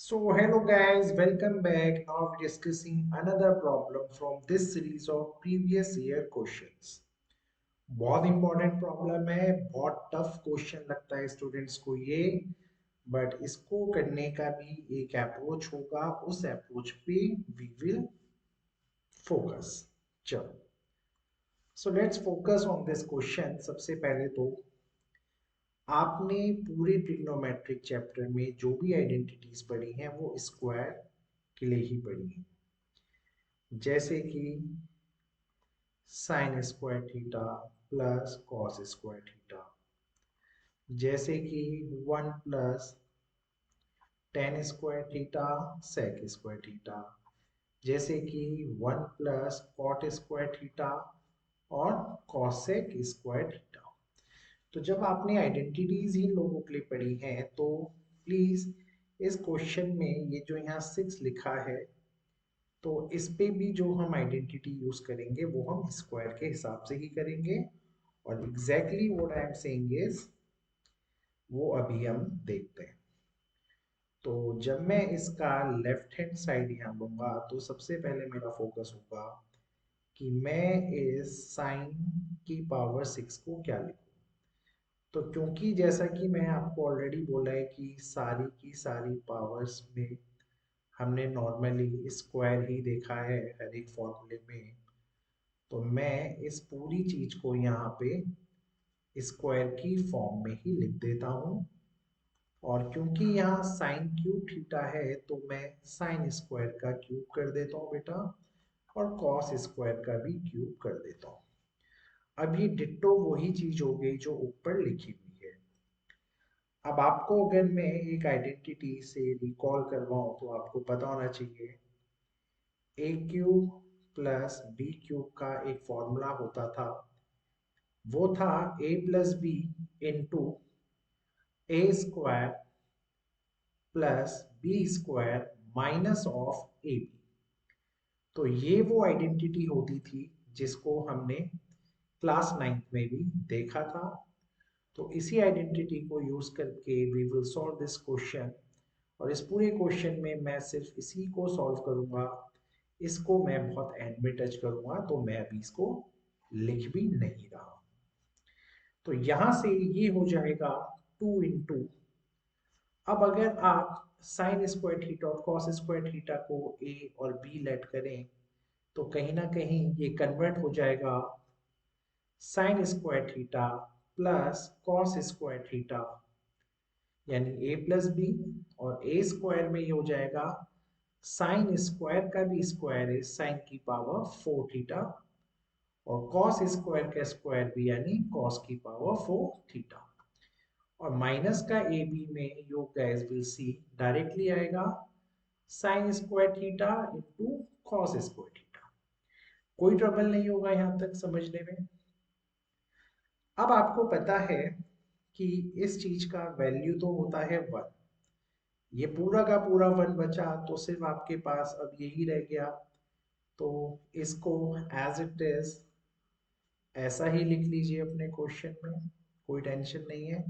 So hello guys, welcome back. Now we're discussing another problem from this series of previous year questions. बहुत important problem है, बहुत tough question लगता है students को ये, but इसको करने का भी एक अप्रोच होगा, उस अप्रोच पे वी विल फोकस। चलो, so let's focus on this question. सबसे पहले तो आपने पूरे ट्रिग्नोमेट्रिक चैप्टर में जो भी आइडेंटिटीज पढ़ी हैं वो स्क्वायर के लिए ही पढ़ी हैं, जैसे कि sine square theta plus cos square theta, जैसे कि 1 plus tan square theta sec square theta, जैसे कि 1 प्लस कॉट स्क्वायर थीटा और कॉसेक स्क्वायर थीटा। तो जब आपने आइडेंटिटीज ही लोगों के लिए पढ़ी हैं तो प्लीज इस क्वेश्चन में ये जो यहाँ 6 लिखा है, तो इस पे भी जो हम आइडेंटिटी यूज करेंगे वो हम स्क्वायर के हिसाब से ही करेंगे, और exactly what I am saying is वो अभी हम देखते हैं। तो जब मैं इसका लेफ्ट हैंड साइड यहाँ लूंगा तो सबसे पहले मेरा फोकस होगा कि मैं इस साइन की पावर 6 को क्या लिखूं। तो क्योंकि जैसा कि मैं आपको ऑलरेडी बोला है कि सारी की सारी पावर्स में हमने नॉर्मली स्क्वायर ही देखा है हर एक फॉर्मूले में, तो मैं इस पूरी चीज को यहाँ पे स्क्वायर की फॉर्म में ही लिख देता हूँ। और क्योंकि यहाँ साइन क्यूब थीटा है तो मैं साइन स्क्वायर का क्यूब कर देता हूँ बेटा, और कॉस स्क्वायर का भी क्यूब कर देता हूँ। अब ये डिट्टो वही चीज हो गई जो ऊपर लिखी हुई है। अब आपको अगर मैं एक आइडेंटिटी से रिकॉल करवाऊं तो आपको पता होना चाहिए a cube plus b cube का एक फॉर्मूला होता था, वो था a plus b into a square plus b square minus of a b. तो ये वो आइडेंटिटी होती थी जिसको हमने क्लास 9th में भी देखा था। तो इसी आइडेंटिटी को यूज करके we will solve this question, और इस पूरे क्वेश्चन में मैं सिर्फ इसी को सॉल्व करूंगा। इसको मैं बहुत एंड में टच करूंगा, तो मैं अभी इसको लिख भी नहीं रहा। तो यहां से ये हो जाएगा 2 इंटू, अब अगर आप साइन स्क्वायर थीटा और कॉस स्क्वायर थीटा को ए और बी लेट करें तो कहीं ना कहीं ये कन्वर्ट हो जाएगा sign square theta plus cos square theta, यानी ए प्लस बी, और ए स्क्वायर में ये हो जाएगा साइन स्क्वायर का भी स्क्वायर है साइन की पावर 4 थीटा, और कॉस स्क्वायर का स्क्वायर भी यानी कॉस की पावर 4 थीटा। और माइनस का ए बी में you guys will see directly आएगा sine square theta into cos square theta. कोई ट्रबल नहीं होगा यहाँ तक समझने में। अब आपको पता है कि इस चीज का वैल्यू तो होता है 1, ये पूरा का पूरा 1 बचा तो सिर्फ आपके पास अब यही रह गया। तो इसको एज इट इज ऐसा ही लिख लीजिए अपने क्वेश्चन में, कोई टेंशन नहीं है।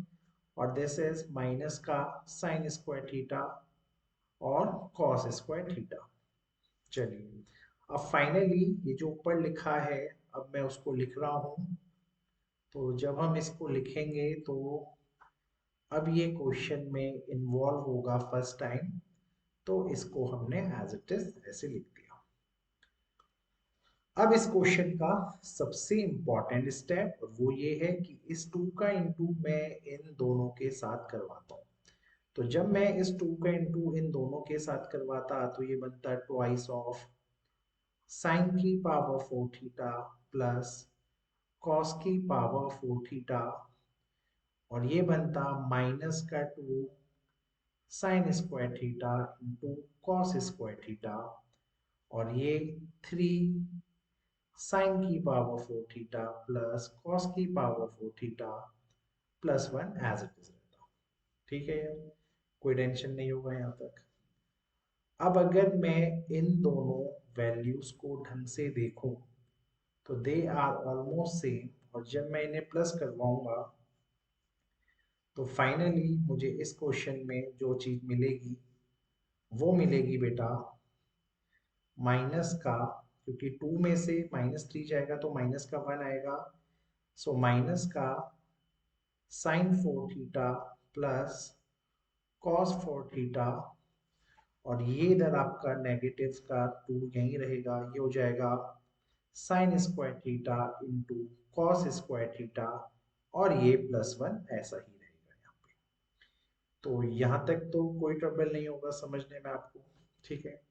और दिस इज माइनस का साइन स्क्वायर थीटा और कॉस स्क्वायर थीटा। चलिए, अब फाइनली ये जो ऊपर लिखा है अब मैं उसको लिख रहा हूँ। तो जब हम इसको लिखेंगे तो अब ये क्वेश्चन में इन्वॉल्व होगा फर्स्ट टाइम, तो इसको हमने एज इट इज ऐसे लिख दिया। अब इस क्वेश्चन का सबसे इंपॉर्टेंट स्टेप वो ये है कि इस 2 का इंटू मैं इन दोनों के साथ करवाता हूँ। तो जब मैं इस 2 का इंटू इन दोनों के साथ करवाता तो ये बनता ट्वाइस ऑफ साइन की पावर 4 थीटा प्लस कॉस की पावर 4 थीटा, और ये बनता माइनस का 2 sine square theta into cos square theta, और ये 3 साइन की पावर 4 थीटा प्लस कॉस की power 4 theta plus 1 as it is रहता। ठीक है यार, कोई टेंशन नहीं होगा यहाँ तक। अब अगर मैं इन दोनों वैल्यूज को ढंग से देखूं तो दे आर ऑलमोस्ट सेम, और जब मैं इन्हें प्लस करवाऊंगा तो फाइनली मुझे इस क्वेश्चन में जो चीज मिलेगी वो मिलेगी बेटा माइनस का, क्योंकि 2 में से -3 जाएगा तो माइनस का 1 आएगा, सो माइनस का sin 4 theta plus cos 4 theta, और ये इधर आपका नेगेटिव का 2 यहीं रहेगा, ये हो जाएगा sin square theta into cos square theta, और ये +1 ऐसा ही रहेगा यहाँ पे। तो यहाँ तक तो कोई ट्रबल नहीं होगा समझने में आपको, ठीक है।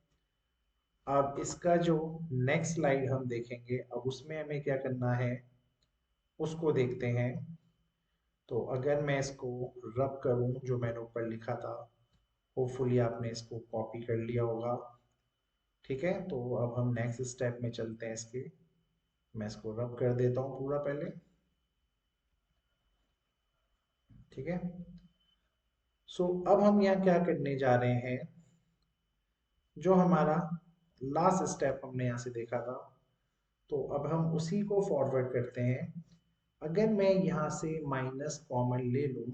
अब इसका जो नेक्स्ट स्लाइड हम देखेंगे, अब उसमें हमें क्या करना है उसको देखते हैं। तो अगर मैं इसको रब करूं जो मैंने ऊपर लिखा था, होपफुली आपने इसको कॉपी कर लिया होगा, ठीक है। तो अब हम नेक्स्ट स्टेप में चलते हैं इसके। मैं इसको रब कर देता हूँ पूरा पहले, ठीक है। सो अब हम यहाँ क्या करने जा रहे हैं, जो हमारा लास्ट स्टेप हमने यहाँ से देखा था, तो अब हम उसी को फॉरवर्ड करते हैं। अगर मैं यहाँ से माइनस कॉमन ले लूँ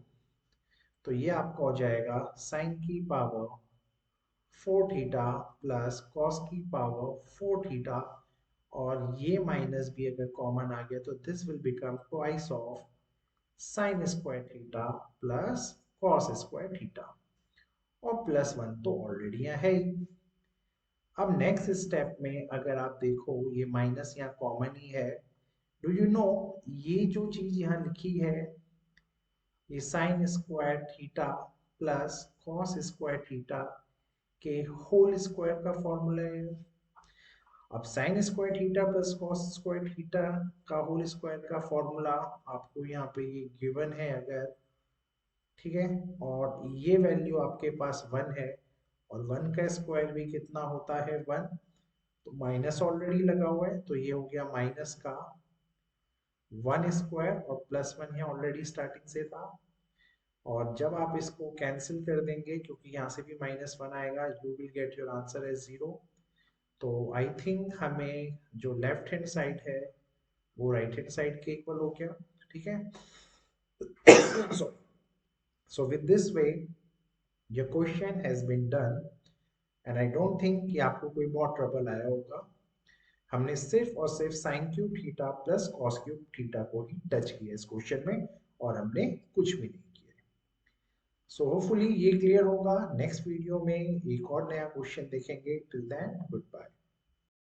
तो ये आपका हो जाएगा साइन की पावर 4 थीटा प्लस कॉस की पावर 4 थीटा, और ये माइनस भी अगर कॉमन आ गया तो this will become twice of sign square theta plus cos square theta, और +1 तो ऑलरेडी यहाँ है ही। अब नेक्स्ट स्टेप में अगर आप देखो ये माइनस यहाँ कॉमन ही है, डू यू नो ये जो चीज यहाँ लिखी है ये sign square theta plus cos square theta के होल स्क्वायर का फॉर्मूला है। अब sign square theta plus cos square theta का होल स्क्वायर का फॉर्मूला आपको यहाँ पे ये गिवन है अगर, ठीक है, और ये वैल्यू आपके पास 1 है, और 1 का स्क्वायर भी कितना होता है 1, तो माइनस ऑलरेडी लगा हुआ है तो ये हो गया माइनस का 1 स्क्वायर, और +1 यहाँ ऑलरेडी स्टार्टिंग से था। और जब आप इसको कैंसिल कर देंगे क्योंकि यहाँ से भी -1 आएगा, you will get your answer as 0। तो आई थिंक हमें जो लेफ्ट हैंड साइड है वो राइट हैंड साइड के इक्वल हो गया, ठीक है। So with this way your question has been done, and I don't think कि आपको कोई बहुत ट्रबल आया होगा। हमने सिर्फ और सिर्फ sine cube theta plus cos cube theta को ही टच किया इस क्वेश्चन में, और हमने कुछ भी नहीं किया। सो होपफुली ये क्लियर होगा। नेक्स्ट वीडियो में एक और नया क्वेश्चन देखेंगे। Till then good bye.